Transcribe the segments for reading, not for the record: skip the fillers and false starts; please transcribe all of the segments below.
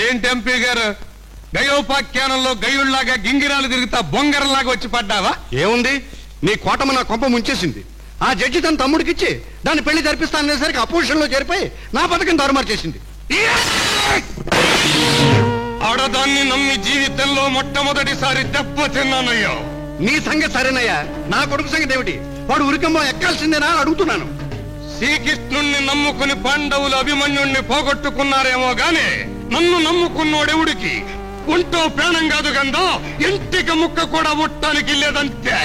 ఏంటి ఎంపీ గారు గయోపాఖ్యానంలో గయుళ్లాగా గింగిరాలు తిరుగుతా బొంగరంలాగా వచ్చి పడ్డావా? ఏముంది, నీ కోటమ నా కొంప ముంచేసింది. ఆ జడ్జి తన తమ్ముడికిచ్చి దాన్ని పెళ్లి జరిపిస్తాననేసరికి అపోజిషన్ లో చేరిపోయి నా పథకం తారుమారు చేసింది. ఆడదాన్ని నమ్మి జీవితంలో మొట్టమొదటిసారి దెబ్బ తిన్నానయ్యా. నీ సంగతి సరేనయ్యా, నా కొడుకు సంగతి ఏమిటి? వాడు ఉరికంబం ఎక్కాల్సిందేనా అని అడుగుతున్నాను. శ్రీకృష్ణుణ్ణి నమ్ముకుని పాండవులు అభిమన్యుణ్ణి పోగొట్టుకున్నారేమో గాని నన్ను నమ్ముకున్నోడెవుడికి ఒంటో ప్రాణం కాదు గందో ఇంటికి ముక్క కూడా ముట్టానికి లేదంతే.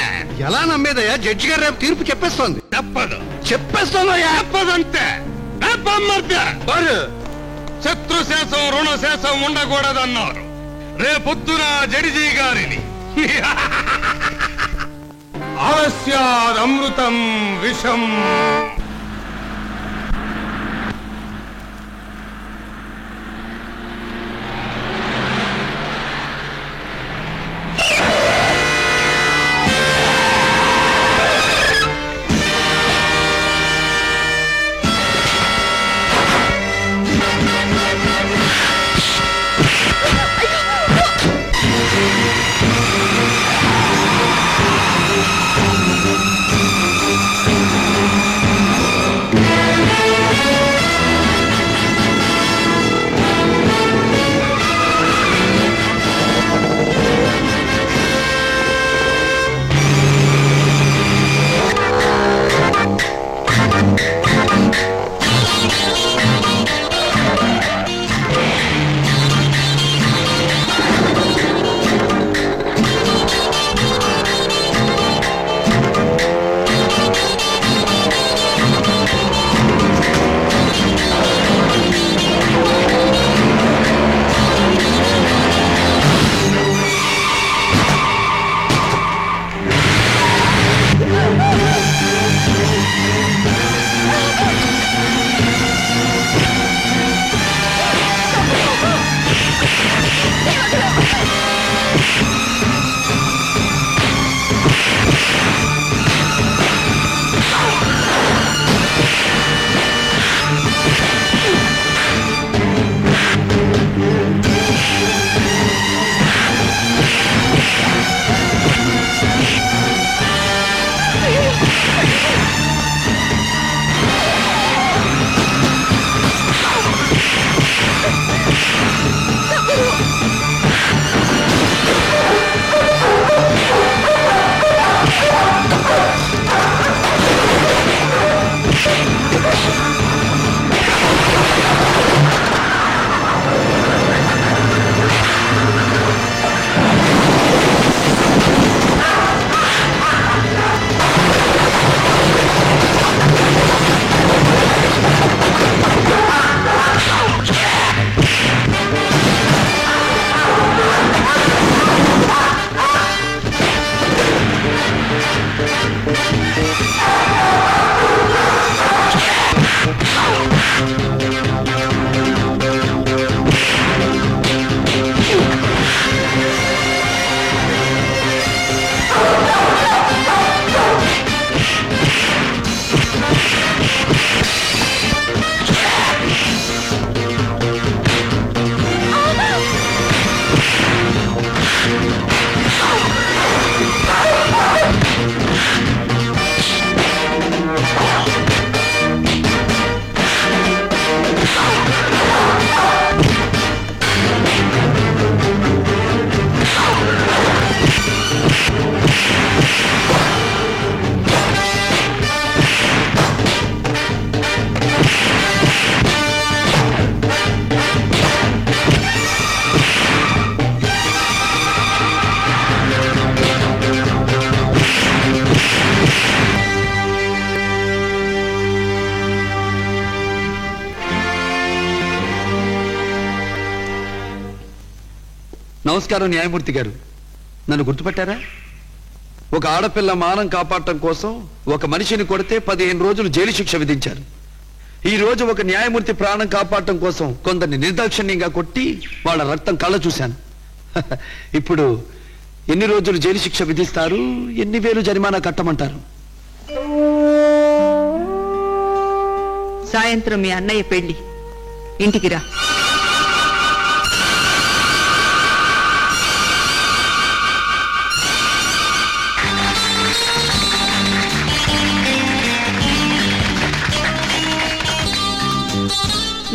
ఎలా నమ్మేదయ్యా? జడ్జి గారు రేపు తీర్పు చెప్పేస్తోంది. తప్పదు, చెప్పేస్తోందయ్యా. తప్పదంతే. శత్రుశేషం రుణశేషం ఉండకూడదన్నారు. రేపొద్దున జడ్జి గారిని ఆలస్యాదమృతం విషం. నమస్కారం న్యాయమూర్తి గారు, నన్ను గుర్తుపట్టారా? ఒక ఆడపిల్ల మానం కాపాడటం కోసం ఒక మనిషిని కొడితే 15 రోజులు జైలు శిక్ష విధించారు. ఈ రోజు ఒక న్యాయమూర్తి ప్రాణం కాపాడటం కోసం కొందరిని నిర్దాక్షిణ్యంగా కొట్టి వాళ్ళ రక్తం కళ్ళ చూశాను. ఇప్పుడు ఎన్ని రోజులు జైలు శిక్ష విధిస్తారు, ఎన్ని వేలు జరిమానా కట్టమంటారు? సాయంత్రం మీ అన్నయ్య పెళ్లి, ఇంటికి రా.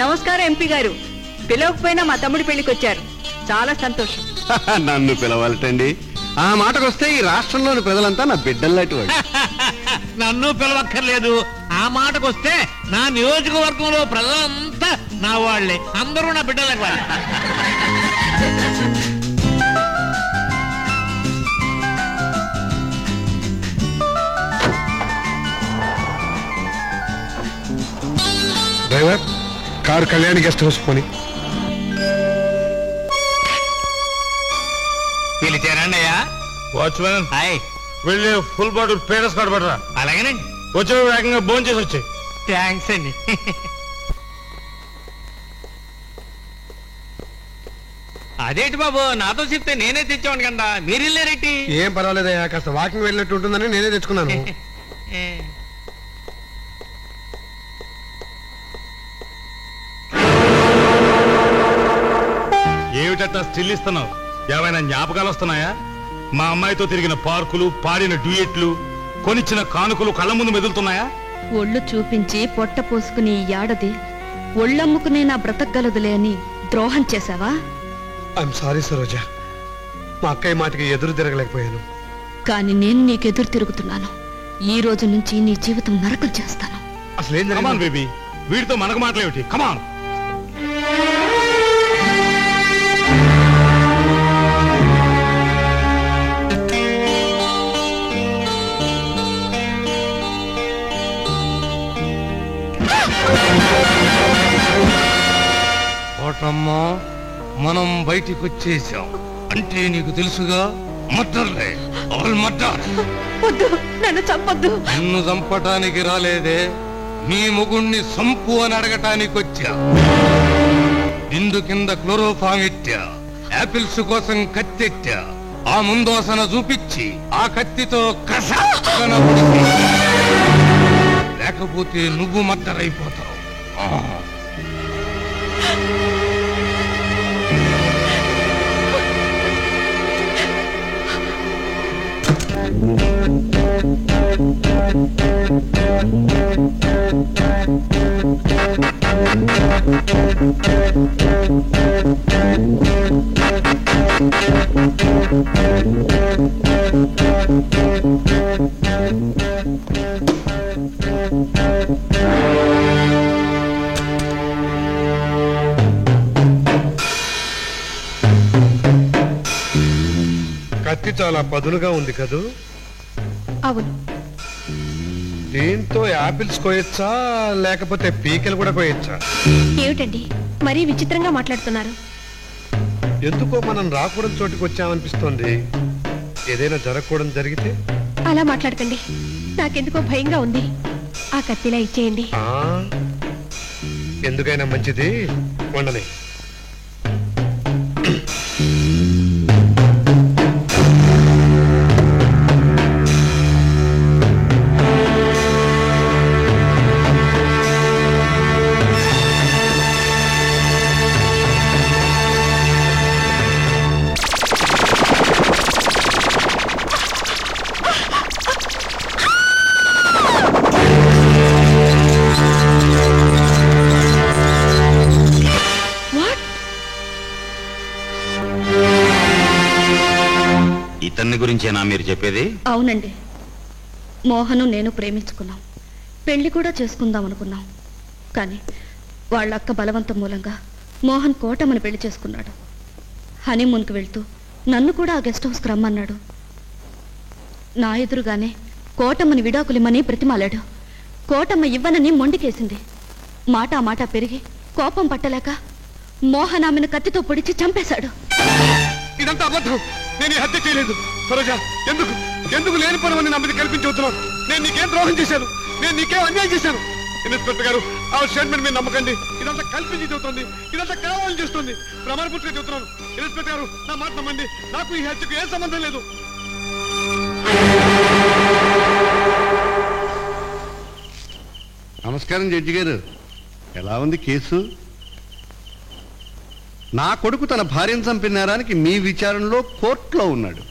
నమస్కారం ఎంపీ గారు. పిలవకపోయినా మా తమ్ముడి పెళ్లికి వచ్చారు. చాలా సంతోషం. నన్ను పిలవాలటండి. ఆ మాటకొస్తే ఈ రాష్ట్రంలోని ప్రజలంతా నా బిడ్డల్లాంటి వాడు. నన్ను పిలవక్కర్లేదు. ఆ మాటకొస్తే నా నియోజకవర్గంలో ప్రజలంతా నా వాళ్లే, అందరూ నా బిడ్డలకు వాళ్ళే. Driver, car Kalyani guest house పోని. పిలిచారండి అయ్యా. Watchman, hi. వెళ్ళి ఫుల్ బాటిల్ పేరస్ కడబడరా. అలాగేనండి. వచ్చే వేగంగా భోజనం చేసి వచ్చాయి. థ్యాంక్స్ అండి. అదేంటి బాబు, నాతో చెప్తే నేనే తెచ్చాను కదా, మీరు వెళ్ళారేంటి? ఏం పర్వాలేదయ్యా, కాస్త వాకింగ్ వెళ్ళినట్టు ఉంటుందని నేనే తెచ్చుకున్నాను. ఏమిటట్టా స్టిల్ ఇస్తున్నావు? ఏమైనా జ్ఞాపకాలు వస్తున్నాయా? మా అమ్మాయితో తిరిగిన పార్కులు, పాడిన డ్యూయెట్లు, కొనిచ్చిన కానుకలు కళ్ళ ముందు మెదులుతున్నాయా? ఒళ్ళు చూపించి పొట్ట పోసుకుని ఈ ఏడాది ఒళ్ళమ్ముకునే నా బ్రతకగలదులే అని ద్రోహం చేశావా? ఐఎమ్ సారీ సరోజ, మా అక్కయ్య మాటకి ఎదురు తిరగలేకపోయాను. కానీ నేను నీకెదురు తిరుగుతున్నాను. ఈ రోజు నుంచి నీ జీవితం నరకం చేస్తాను. అసలు ఏం జరిగింది బేబీ? వీడితో మనకు మాటలేమిటి? కమాన్. ఓటమ్మా, మనం బయటికి వచ్చేసాం అంటే నీకు తెలుసుగా, మర్డర్లే, ఆల్ మర్డర్. వద్దు, నన్ను చంపొద్దు. నిన్ను చంపటానికి రాలేదే, నీ మొగుణ్ణి సంపు అని అడగటానికి వచ్చా. బిందు కింద క్లోరోఫామ్ ఎట్టా, యాపిల్స్ కోసం కత్తెట్టా, ఆ ముందోసన చూపించి ఆ కత్తితో కసన పొడిచి. లేకపోతే నువ్వు మర్డర్ అయిపోతావు. కత్తి చాలా పదునుగా ఉంది కదూ? అవును. దీంతో యాపిల్స్ కోయచ్చా, లేకపోతే పీకెలు కూడా కోయచ్చా? ఏమిటండి మరీ విచిత్రంగా మాట్లాడుతున్నారు? ఎందుకో మనం రాకూడని చోటుకి వచ్చామనిపిస్తోంది. ఏదైనా జరగకూడదు జరిగితే? అలా మాట్లాడకండి, నాకెందుకో భయంగా ఉంది. ఆ కత్తిలా ఇచ్చేయండి. ఎందుకైనా మంచిది, వండని. ఇతన్ని గురించేనా మీరు చెప్పేది? అవునండి. మోహను నేను ప్రేమించుకున్నాం, పెళ్లి కూడా చేసుకుందాం అనుకున్నాం. కానీ వాళ్ళ అక్క బలవంతం మూలంగా మోహన్ కోటమ్మని పెళ్లి చేసుకున్నాడు. హనీమూన్కి వెళ్తూ నన్ను కూడా ఆ గెస్ట్ హౌస్కి రమ్మన్నాడు. నా ఎదురుగానే కోటమ్మని విడాకులిమ్మని ప్రతిమాలాడు. కోటమ్మ ఇవ్వనని మొండికేసింది. మాట పెరిగి కోపం పట్టలేక మోహన్ ఆమెను కత్తితో పొడిచి చంపేశాడు. ఇదంతా అబద్ధం. నేను ఈ హత్య చేయలేదు. సరోజ, ఎందుకు ఎందుకు లేని పనులని నా మీద కల్పించవుతున్నావు? నేను నీకేం ద్రోహం చేశాను? నేను నీకేం అన్యాయం చేశాను? ఇన్స్పెక్టర్ గారు, ఆ స్టేట్మెంట్ మీరు నమ్మకండి. ఇదంతా కల్పించి చెబుతుంది, ఇదంతా కావాలని చేస్తుంది. ప్రమాణపూర్తిగా చెబుతున్నాను. ఇన్స్పెక్టర్ గారు, నా మాట నమ్మండి. నాకు ఈ హత్యకు ఏ సంబంధం లేదు. నమస్కారం జడ్జి గారు. ఎలా ఉంది కేసు? నా కొడుకు తన భార్యను చంపిన నేరానికి మీ విచారణలో కోర్టులో ఉన్నాడు.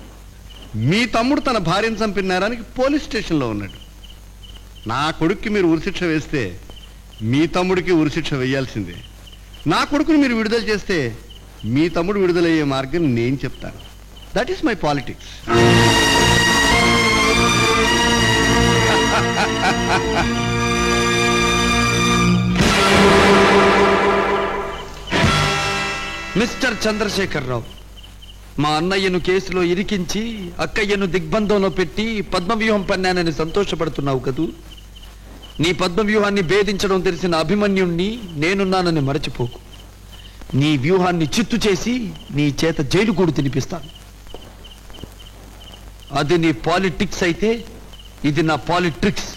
మీ తమ్ముడు తన భార్యను చంపిన నేరానికి పోలీస్ స్టేషన్లో ఉన్నాడు. నా కొడుక్కి మీరు ఉరిశిక్ష వేస్తే మీ తమ్ముడికి ఉరిశిక్ష వేయాల్సిందే. నా కొడుకుని మీరు విడుదల చేస్తే మీ తమ్ముడు విడుదలయ్యే మార్గం నేను చెప్తాను. That is my politics. Mister Chandrashekar Rao, మా అన్నయ్యను కేసులో ఇరికించి అక్కయ్యను దిగ్బంధంలో పెట్టి పద్మవ్యూహం పన్నానని సంతోషపడుతున్నావు కదూ? నీ పద్మవ్యూహాన్ని భేదించడం తెలిసిన అభిమన్యుణ్ణి నేనున్నానని మరచిపోకు. నీ వ్యూహాన్ని చిత్తు చేసి నీ చేత జైలు కూడు తినిపిస్తాను. అది నీ పాలిటిక్స్ అయితే ఇది నా పాలిట్రిక్స్.